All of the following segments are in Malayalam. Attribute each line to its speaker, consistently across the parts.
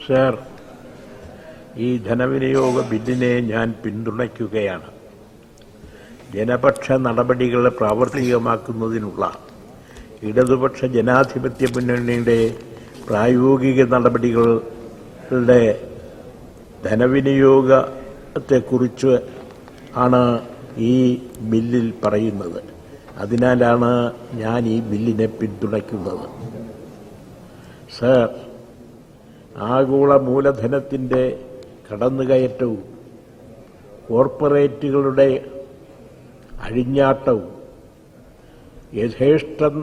Speaker 1: സർ, ഈ ധനവിനിയോഗ ബില്ലിനെ ഞാൻ പിന്തുണയ്ക്കുകയാണ്. ജനപക്ഷ നടപടികൾ പ്രാവർത്തികമാക്കുന്നതിനുള്ള ഇടതുപക്ഷ ജനാധിപത്യ മുന്നണിയുടെ പ്രായോഗിക നടപടികളുടെ ധനവിനിയോഗത്തെക്കുറിച്ച് ആണ് ഈ ബില്ലിൽ പറയുന്നത്. അതിനാലാണ് ഞാൻ ഈ ബില്ലിനെ പിന്തുണയ്ക്കുന്നത്. സർ, ആഗോള മൂലധനത്തിൻ്റെ കടന്നുകയറ്റവും കോർപ്പറേറ്റുകളുടെ അഴിഞ്ഞാട്ടവും യഥേഷ്ടം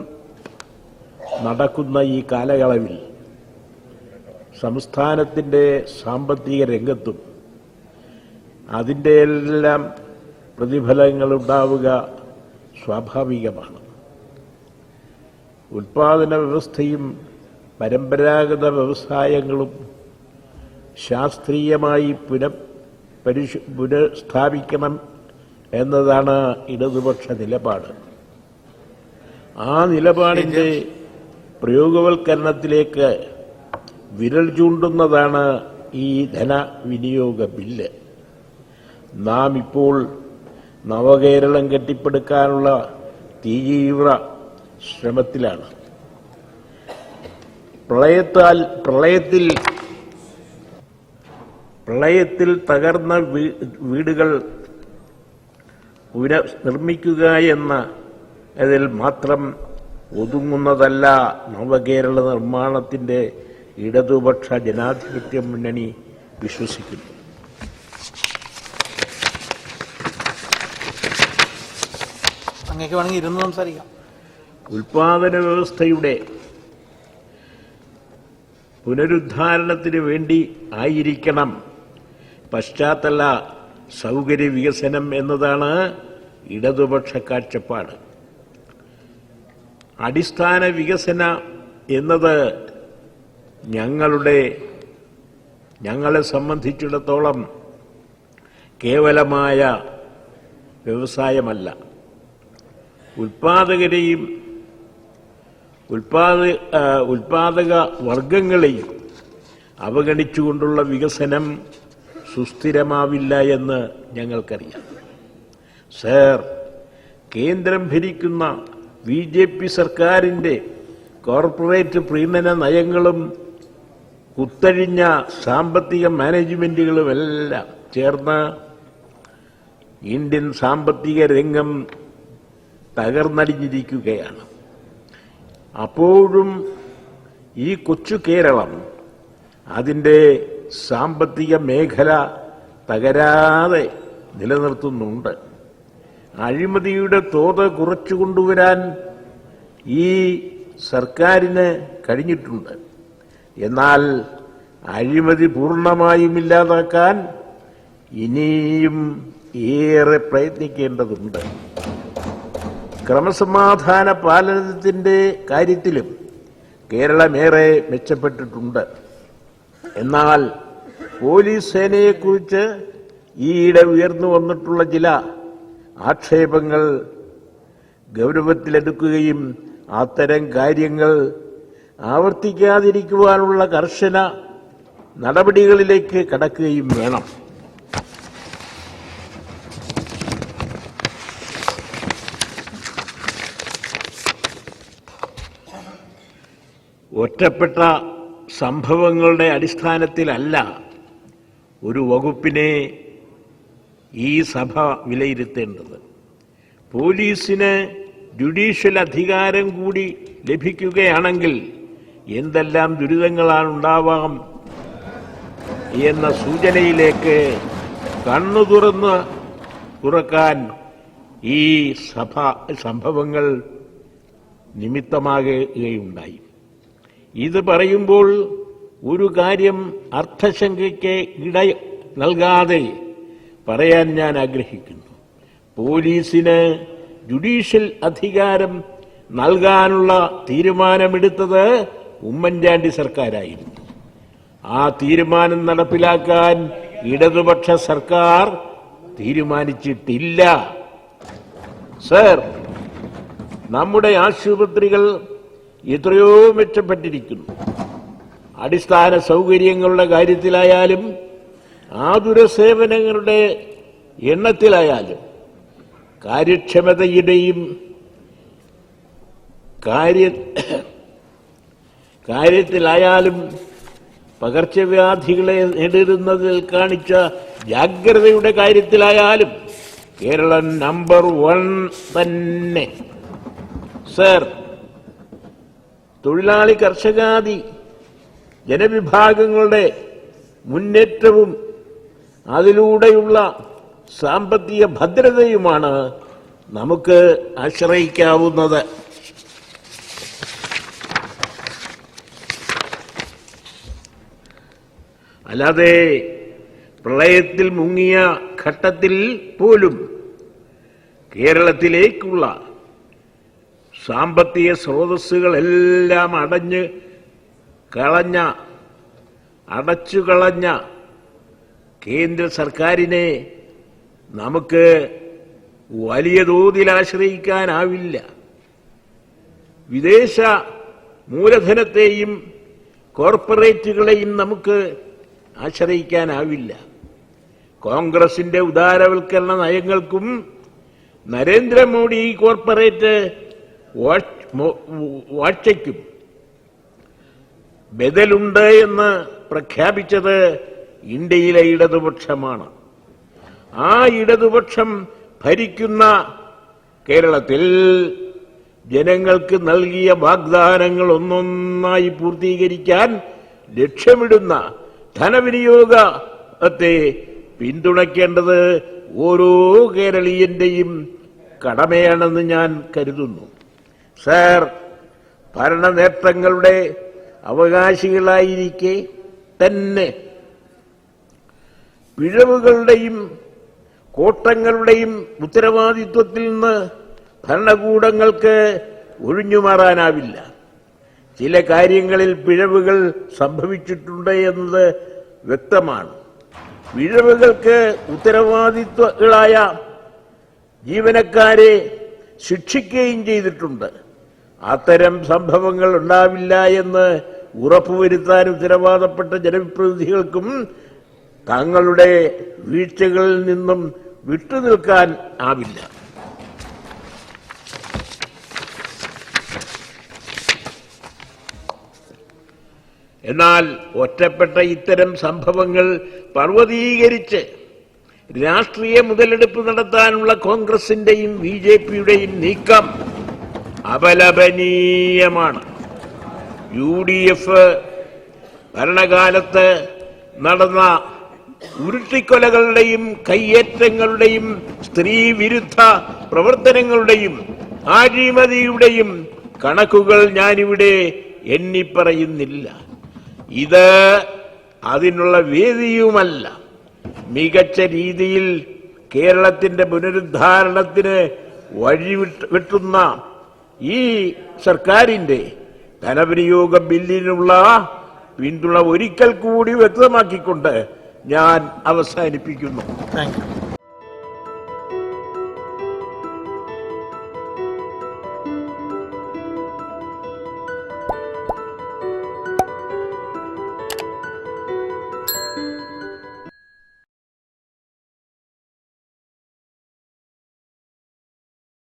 Speaker 1: നടക്കുന്ന ഈ കാലയളവിൽ സംസ്ഥാനത്തിൻ്റെ സാമ്പത്തിക രംഗത്തും അതിൻ്റെ എല്ലാം പ്രതിഫലങ്ങളുണ്ടാവുക സ്വാഭാവികമാണ്. ഉൽപാദന വ്യവസ്ഥയും പരമ്പരാഗത വ്യവസായങ്ങളും ശാസ്ത്രീയമായി പുനഃസ്ഥാപിക്കണം എന്നതാണ് ഇടതുപക്ഷ നിലപാട്. ആ നിലപാടിൻ്റെ പ്രയോഗവൽക്കരണത്തിലേക്ക് വിരൽ ചൂണ്ടുന്നതാണ് ഈ ധനവിനിയോഗ ബില്ല്. നാം ഇപ്പോൾ നവകേരളം കെട്ടിപ്പടുക്കാനുള്ള തീവ്ര ശ്രമത്തിലാണ്. പ്രളയത്തിൽ തകർന്ന വീടുകൾ പുനർനിർമ്മിക്കുക എന്ന അതിൽ മാത്രം ഒതുങ്ങുന്നതല്ല നവകേരള നിർമ്മാണത്തിൻ്റെ ഇടതുപക്ഷ ജനാധിപത്യ മുന്നണി വിശ്വസിക്കുന്നു.
Speaker 2: അങ്ങേക്ക് വേണമെങ്കിൽ ഇരുന്ന് സംസാരിക്കാം.
Speaker 1: ഉൽപാദന വ്യവസ്ഥയുടെ പുനരുദ്ധാരണത്തിന് വേണ്ടി ആയിരിക്കണം പശ്ചാത്തല സൗകര്യ വികസനം എന്നതാണ് ഇടതുപക്ഷ കാഴ്ചപ്പാട്. അടിസ്ഥാന വികസന എന്നത് ഞങ്ങളെ സംബന്ധിച്ചിടത്തോളം കേവലമായ വ്യവസായമല്ല. ഉൽപാദകരെയും ഉൽപാദക വർഗങ്ങളെയും അവഗണിച്ചുകൊണ്ടുള്ള വികസനം സുസ്ഥിരമാവില്ല എന്ന് ഞങ്ങൾക്കറിയാം. സർ, കേന്ദ്രം ഭരിക്കുന്ന BJP സർക്കാരിൻ്റെ കോർപ്പറേറ്റ് പ്രീണന നയങ്ങളും കുത്തഴിഞ്ഞ സാമ്പത്തിക മാനേജ്മെൻറ്റുകളുമെല്ലാം ചേർന്ന് ഇന്ത്യൻ സാമ്പത്തിക രംഗം തകർന്നടിഞ്ഞിരിക്കുകയാണ്. അപ്പോഴും ഈ കൊച്ചു കേരളം അതിൻ്റെ സാമ്പത്തിക മേഖല തകരാതെ നിലനിർത്തുന്നുണ്ട്. അഴിമതിയുടെ തോത് കുറച്ചു കൊണ്ടുവരാൻ ഈ സർക്കാരിന് കഴിഞ്ഞിട്ടുണ്ട്. എന്നാൽ അഴിമതി പൂർണ്ണമായും ഇല്ലാതാക്കാൻ ഇനിയും ഏറെ പ്രയത്നിക്കേണ്ടതുണ്ട്. ക്രമസമാധാന പാലനത്തിൻ്റെ കാര്യത്തിലും കേരളമേറെ മെച്ചപ്പെട്ടിട്ടുണ്ട്. എന്നാൽ പോലീസ് സേനയെക്കുറിച്ച് ഈയിടെ ഉയർന്നു വന്നിട്ടുള്ള ചില ആക്ഷേപങ്ങൾ ഗൗരവത്തിലെടുക്കുകയും അത്തരം കാര്യങ്ങൾ ആവർത്തിക്കാതിരിക്കുവാനുള്ള കർശന നടപടികളിലേക്ക് കടക്കുകയും വേണം. ഒറ്റപ്പെട്ട സംഭവങ്ങളുടെ അടിസ്ഥാനത്തിലല്ല ഒരു വകുപ്പിനെ ഈ സഭ വിലയിരുത്തേണ്ടത്. പോലീസിന് ജുഡീഷ്യൽ അധികാരം കൂടി ലഭിക്കുകയാണെങ്കിൽ എന്തെല്ലാം ദുരിതങ്ങളാണ് ഉണ്ടാവാം എന്ന സൂചനയിലേക്ക് കണ്ണു തുറക്കാൻ ഈ സംഭവങ്ങൾ നിമിത്തമാകുകയുണ്ടായി. ഇത് പറയുമ്പോൾ ഒരു കാര്യം അർത്ഥശങ്കയ്ക്ക് ഇട നൽകാതെ പറയാൻ ഞാൻ ആഗ്രഹിക്കുന്നു. പോലീസിന് ജുഡീഷ്യൽ അധികാരം നൽകാനുള്ള തീരുമാനമെടുത്തത് ഉമ്മൻചാണ്ടി സർക്കാരായിരുന്നു. ആ തീരുമാനം നടപ്പിലാക്കാൻ ഇടതുപക്ഷ സർക്കാർ തീരുമാനിച്ചിട്ടില്ല. സർ, നമ്മുടെ ആശുപത്രികൾ എത്രയോ മെച്ചപ്പെട്ടിരിക്കുന്നു. അടിസ്ഥാന സൗകര്യങ്ങളുടെ കാര്യത്തിലായാലും ആതുര സേവനങ്ങളുടെ എണ്ണത്തിലായാലും കാര്യക്ഷമതയുടെയും കാര്യത്തിലായാലും പകർച്ചവ്യാധികളെ നേരിടുന്നതിൽ കാണിച്ച ജാഗ്രതയുടെ കാര്യത്തിലായാലും കേരളം നമ്പർ 1 തന്നെ. സർ, തൊഴിലാളി കർഷകാദി ജനവിഭാഗങ്ങളുടെ മുന്നേറ്റവും അതിലൂടെയുള്ള സാമ്പത്തിക ഭദ്രതയുമാണ് നമുക്ക് ആശ്രയിക്കാവുന്നത്. അല്ലാതെ പ്രളയത്തിൽ മുങ്ങിയ ഘട്ടത്തിൽ പോലും കേരളത്തിലേക്കുള്ള സാമ്പത്തിക സ്രോതസ്സുകളെല്ലാം അടച്ചുകളഞ്ഞ കേന്ദ്ര സർക്കാരിനെ നമുക്ക് വലിയ തോതിൽ ആശ്രയിക്കാനാവില്ല. വിദേശ മൂലധനത്തെയും കോർപ്പറേറ്റുകളെയും നമുക്ക് ആശ്രയിക്കാനാവില്ല. കോൺഗ്രസിന്റെ ഉദാരവൽക്കരണ നയങ്ങൾക്കും നരേന്ദ്രമോദി കോർപ്പറേറ്റ് വാഴ്ചയ്ക്കും ബദലുണ്ട് എന്ന് പ്രഖ്യാപിച്ചത് ഇന്ത്യയിലെ ഇടതുപക്ഷമാണ്. ആ ഇടതുപക്ഷം ഭരിക്കുന്ന കേരളത്തിൽ ജനങ്ങൾക്ക് നൽകിയ വാഗ്ദാനങ്ങൾ ഒന്നൊന്നായി പൂർത്തീകരിക്കാൻ ലക്ഷ്യമിടുന്ന ധനവിനിയോഗത്തെ പിന്തുണയ്ക്കേണ്ടത് ഓരോ കേരളീയന്റെയും കടമയാണെന്ന് ഞാൻ കരുതുന്നു. സർ, ഭരണ നേട്ടങ്ങളുടെ അവകാശികളായിരിക്കെ തന്നെ പിഴവുകളുടെയും കോട്ടങ്ങളുടെയും ഉത്തരവാദിത്വത്തിൽ നിന്ന് ഭരണകൂടങ്ങൾക്ക് ഒഴിഞ്ഞുമാറാനാവില്ല. ചില കാര്യങ്ങളിൽ പിഴവുകൾ സംഭവിച്ചിട്ടുണ്ട് എന്നത് വ്യക്തമാണ്. പിഴവുകൾക്ക് ഉത്തരവാദിത്വങ്ങളായ ജീവനക്കാരെ ശിക്ഷിക്കുകയും ചെയ്തിട്ടുണ്ട്. അത്തരം സംഭവങ്ങൾ ഉണ്ടാവില്ല എന്ന് ഉറപ്പുവരുത്താൻ ഉത്തരവാദപ്പെട്ട ജനപ്രതിനിധികൾക്കും തങ്ങളുടെ വീഴ്ചകളിൽ നിന്നും വിട്ടുനിൽക്കാൻ ആവില്ല. എന്നാൽ ഒറ്റപ്പെട്ട ഇത്തരം സംഭവങ്ങൾ പർവ്വതീകരിച്ച് രാഷ്ട്രീയ മുതലെടുപ്പ് നടത്താനുള്ള കോൺഗ്രസിന്റെയും BJPയുടെയും നീക്കം അപലപനീയമാണ്. UDF ഭരണകാലത്ത് നടന്ന ഉരുട്ടിക്കൊലകളുടെയും കയ്യേറ്റങ്ങളുടെയും സ്ത്രീവിരുദ്ധ പ്രവർത്തനങ്ങളുടെയും അഴിമതിയുടെയും കണക്കുകൾ ഞാനിവിടെ എണ്ണിപ്പറയുന്നില്ല. ഇത് അതിനുള്ള വേദിയുമല്ല. മികച്ച രീതിയിൽ കേരളത്തിന്റെ പുനരുദ്ധാരണത്തിന് വഴിവെട്ടുന്ന ഈ സർക്കാരിന്റെ ധനവിനിയോഗ ബില്ലിനുള്ള പിന്തുണ ഒരിക്കൽ കൂടി വ്യക്തമാക്കിക്കൊണ്ട് ഞാൻ അവസാനിപ്പിക്കുന്നു.
Speaker 2: Thank you.